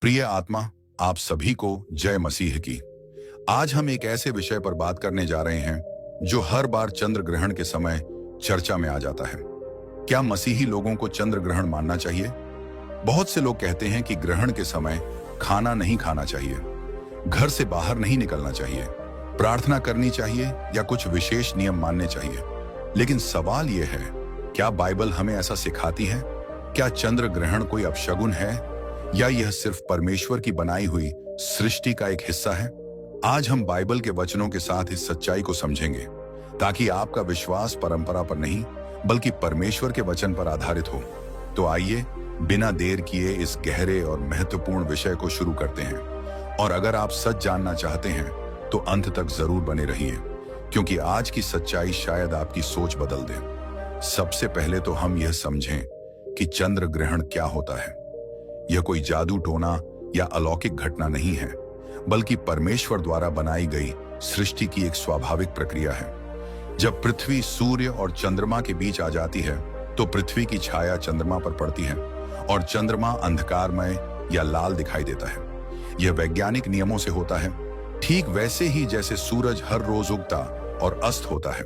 प्रिय आत्मा, आप सभी को जय मसीह की। आज हम एक ऐसे विषय पर बात करने जा रहे हैं जो हर बार चंद्र ग्रहण के समय चर्चा में आ जाता है। क्या मसीही लोगों को चंद्र ग्रहण मानना चाहिए? बहुत से लोग कहते हैं कि ग्रहण के समय खाना नहीं खाना चाहिए, घर से बाहर नहीं निकलना चाहिए, प्रार्थना करनी चाहिए या कुछ विशेष नियम मानने चाहिए। लेकिन सवाल यह है, क्या बाइबल हमें ऐसा सिखाती है? क्या चंद्र ग्रहण कोई अपशगुन है या यह सिर्फ परमेश्वर की बनाई हुई सृष्टि का एक हिस्सा है? आज हम बाइबल के वचनों के साथ इस सच्चाई को समझेंगे ताकि आपका विश्वास परंपरा पर नहीं बल्कि परमेश्वर के वचन पर आधारित हो। तो आइए बिना देर किए इस गहरे और महत्वपूर्ण विषय को शुरू करते हैं। और अगर आप सच जानना चाहते हैं तो अंत तक जरूर बने रहिए, क्योंकि आज की सच्चाई शायद आपकी सोच बदल दे। सबसे पहले तो हम यह समझें कि चंद्र ग्रहण क्या होता है। यह कोई जादू टोना या अलौकिक घटना नहीं है, बल्कि परमेश्वर द्वारा बनाई गई सृष्टि की एक स्वाभाविक प्रक्रिया है। जब पृथ्वी सूर्य और चंद्रमा के बीच आ जाती है तो पृथ्वी की छाया चंद्रमा पर पड़ती है और चंद्रमा अंधकारमय या लाल दिखाई देता है। यह वैज्ञानिक नियमों से होता है, ठीक वैसे ही जैसे सूरज हर रोज उगता और अस्त होता है।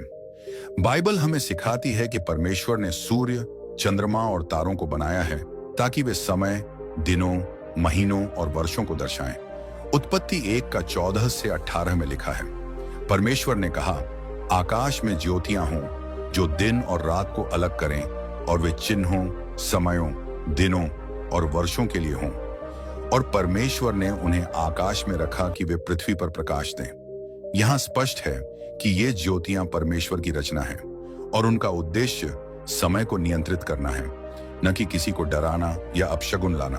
बाइबल हमें सिखाती है कि परमेश्वर ने सूर्य, चंद्रमा और तारों को बनाया है ताकि वे समय, दिनों, महीनों और वर्षों को दर्शाएं। उत्पत्ति 1 का 14 से 18 में लिखा है, परमेश्वर ने कहा, आकाश में ज्योतियां हों जो दिन और रात को अलग करें, और वे चिन्हों, समयों, दिनों और वर्षों के लिए हों। और परमेश्वर ने उन्हें आकाश में रखा कि वे पृथ्वी पर प्रकाश दें। यहां स्पष्ट है कि ये ज्योतियां परमेश्वर की रचना है और उनका उद्देश्य समय को नियंत्रित करना है, न कि किसी को डराना या अपशगुन लाना।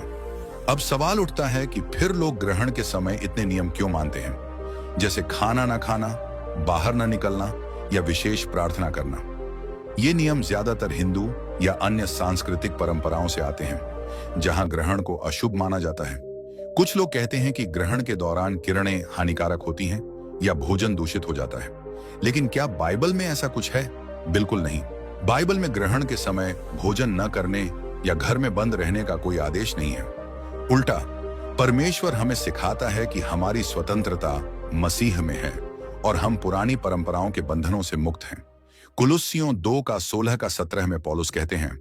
अब सवाल उठता है कि फिर लोग ग्रहण के समय इतने नियम क्यों मानते हैं, जैसे खाना ना खाना, बाहर ना निकलना या विशेष प्रार्थना करना। ये नियम ज्यादातर हिंदू या अन्य सांस्कृतिक परंपराओं से आते हैं, जहां ग्रहण को अशुभ माना जाता है। कुछ लोग कहते हैं कि ग्रहण के दौरान किरणें हानिकारक होती हैं या भोजन दूषित हो जाता है। लेकिन क्या बाइबल में ऐसा कुछ है? बिल्कुल नहीं। बाइबल में ग्रहण के समय भोजन न करने या घर में बंद रहने का कोई आदेश नहीं है। उल्टा, परमेश्वर हमें सिखाता है कि हमारी स्वतंत्रता मसीह में है और हम पुरानी परंपराओं के बंधनों से मुक्त हैं। कुलुस्सियों 2 का 16 का 17 में पौलुस कहते हैं,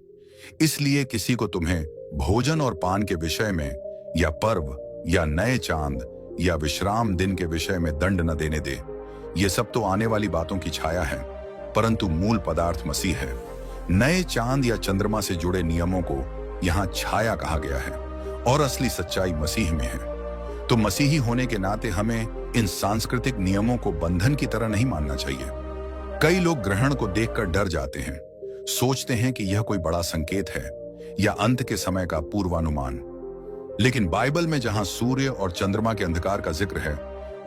इसलिए किसी को तुम्हें भोजन और पान के विषय में या पर्व या नए चांद या विश्राम दिन के विषय में दंड न देने दे। ये सब तो आने वाली बातों की छाया है, परंतु मूल पदार्थ मसीह है। नए चांद या चंद्रमा से जुड़े नियमों को यहाँ छाया कहा गया है और असली सच्चाई मसीह में है। तो मसीही होने के नाते हमें इन सांस्कृतिक नियमों को बंधन की तरह नहीं मानना चाहिए। कई लोग ग्रहण को देखकर डर जाते हैं, सोचते हैं कि यह कोई बड़ा संकेत है या अंत के समय का पूर्वानुमान। लेकिन बाइबल में जहां सूर्य और चंद्रमा के अंधकार का जिक्र है,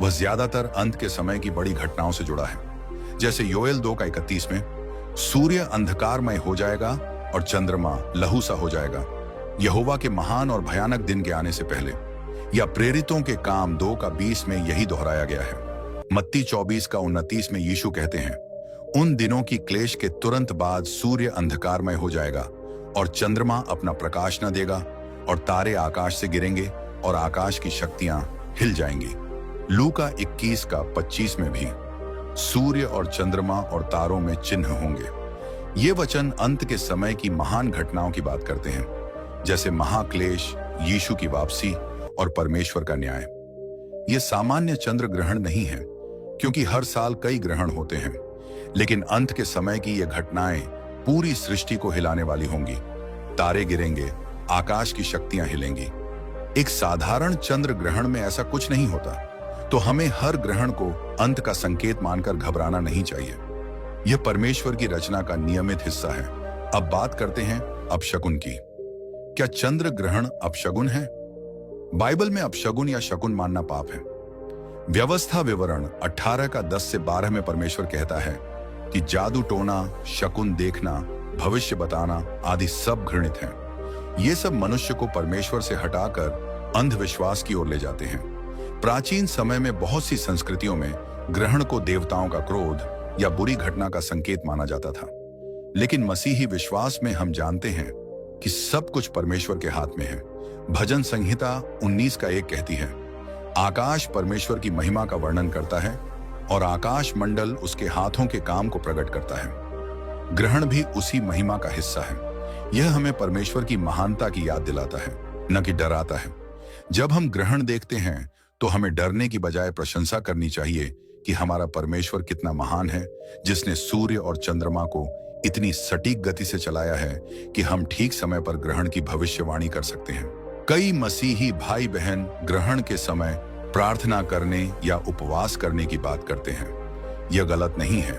वह ज्यादातर अंत के समय की बड़ी घटनाओं से जुड़ा है। जैसे योएल 2 का 31 में, सूर्य अंधकारमय हो जाएगा और चंद्रमा लहू सा हो जाएगा, यहोवा के महान और भयानक दिन के आने से पहले। या प्रेरितों के काम 2 का 20 में यही दोहराया गया है। मत्ती 24 का 29 में यीशु कहते हैं, उन दिनों की क्लेश के तुरंत बाद सूर्य अंधकारमय हो जाएगा और चंद्रमा अपना प्रकाश न देगा और तारे आकाश से गिरेंगे और आकाश की शक्तियां हिल जाएंगी। लूका 21 का 25 में भी सूर्य और चंद्रमा और तारों में चिन्ह होंगे। ये वचन अंत के समय की महान घटनाओं की बात करते हैं, जैसे महाक्लेश, यीशु की वापसी और परमेश्वर का न्याय। ये सामान्य चंद्र ग्रहण नहीं है, क्योंकि हर साल कई ग्रहण होते हैं, लेकिन अंत के समय की ये घटनाएं पूरी सृष्टि को हिलाने वाली होंगी। तारे गिरेंगे, आकाश की शक्तियां हिलेंगी। एक साधारण चंद्र ग्रहण में ऐसा कुछ नहीं होता, तो हमें हर ग्रहण को अंत का संकेत मानकर घबराना नहीं चाहिए। यह परमेश्वर की रचना का नियमित हिस्सा है। अब बात करते हैं अपशगुन की। क्या चंद्र ग्रहण अपशगुन है? बाइबल में अपशगुन या शकुन मानना पाप है। व्यवस्था विवरण 18 का 10 से 12 में परमेश्वर कहता है कि जादू टोना, शकुन देखना, भविष्य बताना आदि सब घृणित हैं। ये सब मनुष्य को परमेश्वर से हटाकर अंधविश्वास की ओर ले जाते हैं। प्राचीन समय में बहुत सी संस्कृतियों में ग्रहण को देवताओं का क्रोध या बुरी घटना का संकेत माना जाता था। लेकिन मसीही विश्वास में हम जानते हैं कि सब कुछ परमेश्वर के हाथ में है भजन संहिता 19 का 1 कहती है, आकाश परमेश्वर की महिमा का वर्णन करता है और आकाश मंडल उसके हाथों के काम को प्रकट करता है। ग्रहण भी उसी महिमा का हिस्सा है। यह हमें परमेश्वर की महानता की याद दिलाता है, न कि डराता है। जब हम ग्रहण देखते हैं तो हमें डरने की बजाय प्रशंसा करनी चाहिए कि हमारा परमेश्वर कितना महान है, जिसने सूर्य और चंद्रमा को इतनी सटीक गति से चलाया है कि हम ठीक समय पर ग्रहण की भविष्यवाणी कर सकते हैं। कई मसीही भाई बहन ग्रहण के समय प्रार्थना करने या उपवास करने की बात करते हैं। यह गलत नहीं है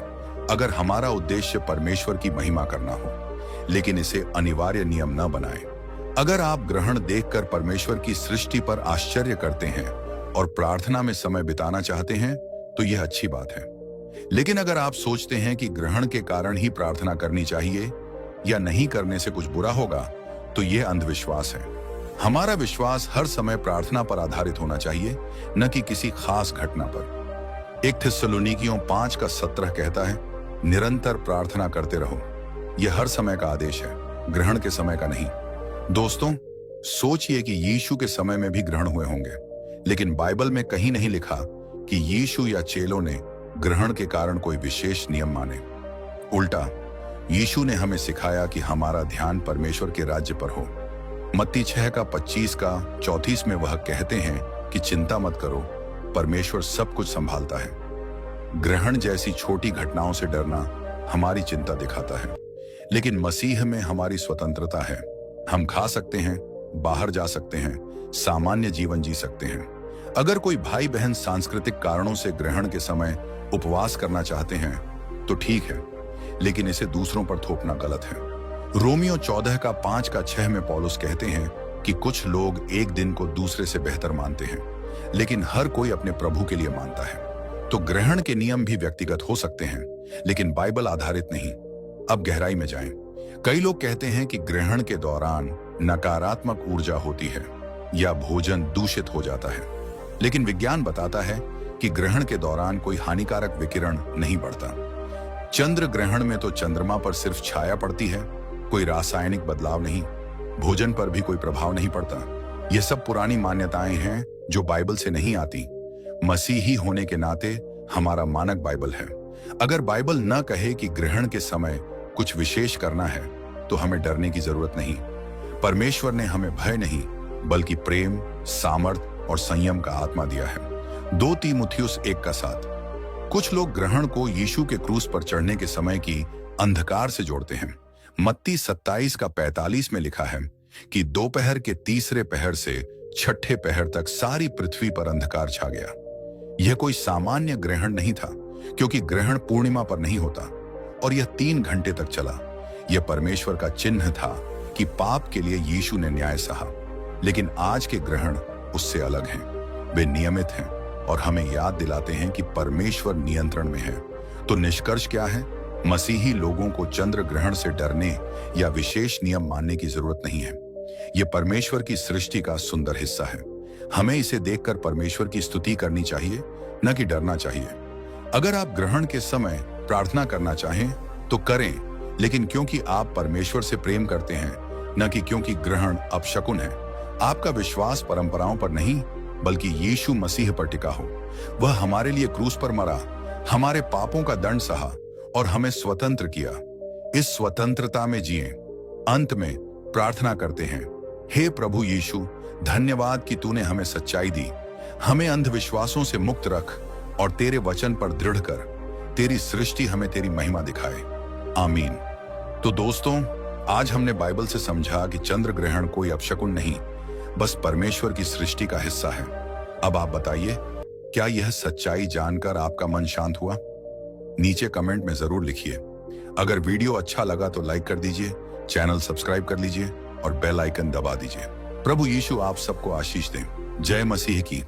अगर हमारा उद्देश्य परमेश्वर की महिमा करना हो, लेकिन इसे अनिवार्य नियम न बनाएं। अगर आप ग्रहण देखकर परमेश्वर की सृष्टि पर आश्चर्य करते हैं और प्रार्थना में समय बिताना चाहते हैं तो यह अच्छी बात है। लेकिन अगर आप सोचते हैं कि ग्रहण के कारण ही प्रार्थना करनी चाहिए या नहीं करने से कुछ बुरा होगा, तो यह अंधविश्वास है। हमारा विश्वास हर समय प्रार्थना पर आधारित होना चाहिए, न कि किसी खास घटना पर। 1 थिस्सलुनीकियों 5:17 कहता है, निरंतर प्रार्थना करते रहो। यह हर समय का आदेश है, ग्रहण के समय का नहीं। दोस्तों, सोचिए कि यीशु के समय में भी ग्रहण हुए होंगे, लेकिन बाइबल में कहीं नहीं लिखा कि यीशु या चेलों ने ग्रहण के कारण कोई विशेष नियम माने। उल्टा, यीशु ने हमें सिखाया कि हमारा ध्यान परमेश्वर के राज्य पर हो। मत्ती 6:25-34 में वह कहते हैं कि चिंता मत करो, परमेश्वर सब कुछ संभालता है। ग्रहण जैसी छोटी घटनाओं से डरना हमारी चिंता दिखाता है, लेकिन मसीह में हमारी स्वतंत्रता है। हम खा सकते हैं, बाहर जा सकते हैं, सामान्य जीवन जी सकते हैं। अगर कोई भाई बहन सांस्कृतिक कारणों से ग्रहण के समय उपवास करना चाहते हैं तो ठीक है, लेकिन इसे दूसरों पर थोपना गलत है। रोमियो 14:5-6 में पौलुस कहते हैं कि कुछ लोग एक दिन को दूसरे से बेहतर मानते हैं, लेकिन हर कोई अपने प्रभु के लिए मानता है। तो ग्रहण के नियम भी व्यक्तिगत हो सकते हैं, लेकिन बाइबल आधारित नहीं। अब गहराई में जाएं। कई लोग कहते हैं कि ग्रहण के दौरान नकारात्मक ऊर्जा होती है या भोजन दूषित हो जाता है, लेकिन विज्ञान बताता है कि ग्रहण के दौरान कोई हानिकारक विकिरण नहीं बढ़ता। चंद्र ग्रहण में तो चंद्रमा पर सिर्फ छाया पड़ती है, कोई रासायनिक बदलाव नहीं, भोजन पर भी कोई प्रभाव नहीं पड़ता। ये सब पुरानी मान्यताएं हैं जो बाइबल से नहीं आती। मसीही होने के नाते हमारा मानक बाइबल है। अगर बाइबल न कहे कि ग्रहण के समय कुछ विशेष करना है तो हमें डरने की जरूरत नहीं। परमेश्वर ने हमें भय नहीं बल्कि प्रेम, सामर्थ और संयम का आत्मा दिया है। 2 तीमुथियुस 1:7। कुछ लोग ग्रहण को यीशु के क्रूस पर चढ़ने के समय की अंधकार से जोड़ते हैं। मत्ती 27:45 में लिखा है कि दोपहर के तीसरे पहर से छठे पहर तक सारी पृथ्वी पर अंधकार छा गया। यह कोई सामान्य ग्रहण नहीं था, क्योंकि ग्रहण पूर्णिमा पर नहीं होता और यह 3 घंटे तक चला। यह परमेश्वर का चिन्ह था कि पाप के लिए यीशु ने न्याय सहा। लेकिन आज के ग्रहण उससे अलग हैं। वे नियमित हैं और हमें याद दिलाते हैं कि परमेश्वर नियंत्रण में है। तो निष्कर्ष क्या है? मसीही लोगों को चंद्र ग्रहण से डरने या विशेष नियम मानने की जरूरत नहीं है। यह परमेश्वर की सृष्टि का सुंदर हिस्सा है। हमें इसे देखकर परमेश्वर की स्तुति करनी चाहिए, न कि डरना चाहिए। अगर आप ग्रहण के समय प्रार्थना करना चाहें तो करें, लेकिन क्योंकि आप परमेश्वर से प्रेम करते हैं, न कि क्योंकि ग्रहण अपशकुन है। आपका विश्वास परंपराओं पर नहीं बल्कि यीशु मसीह पर टिका हो। वह हमारे लिए क्रूस पर मरा, हमारे पापों का दंड सहा और हमें स्वतंत्र किया। इस स्वतंत्रता में जिएं। अंत में प्रार्थना करते हैं, हे प्रभु यीशु, धन्यवाद कि तूने हमें सच्चाई दी। हमें अंधविश्वासों से मुक्त रख और तेरे वचन पर दृढ़ कर। तेरी सृष्टि हमें तेरी महिमा दिखाए। आमीन। तो दोस्तों, आज हमने बाइबल से समझा कि चंद्र ग्रहण कोई अपशकुन नहीं, बस परमेश्वर की सृष्टि का हिस्सा है। अब आप बताइए, क्या यह सच्चाई जानकर आपका मन शांत हुआ? नीचे कमेंट में जरूर लिखिए। अगर वीडियो अच्छा लगा तो लाइक कर दीजिए, चैनल सब्सक्राइब कर लीजिए और बेल आइकन दबा दीजिए। प्रभु यीशु आप सबको आशीष दें। जय मसीह की।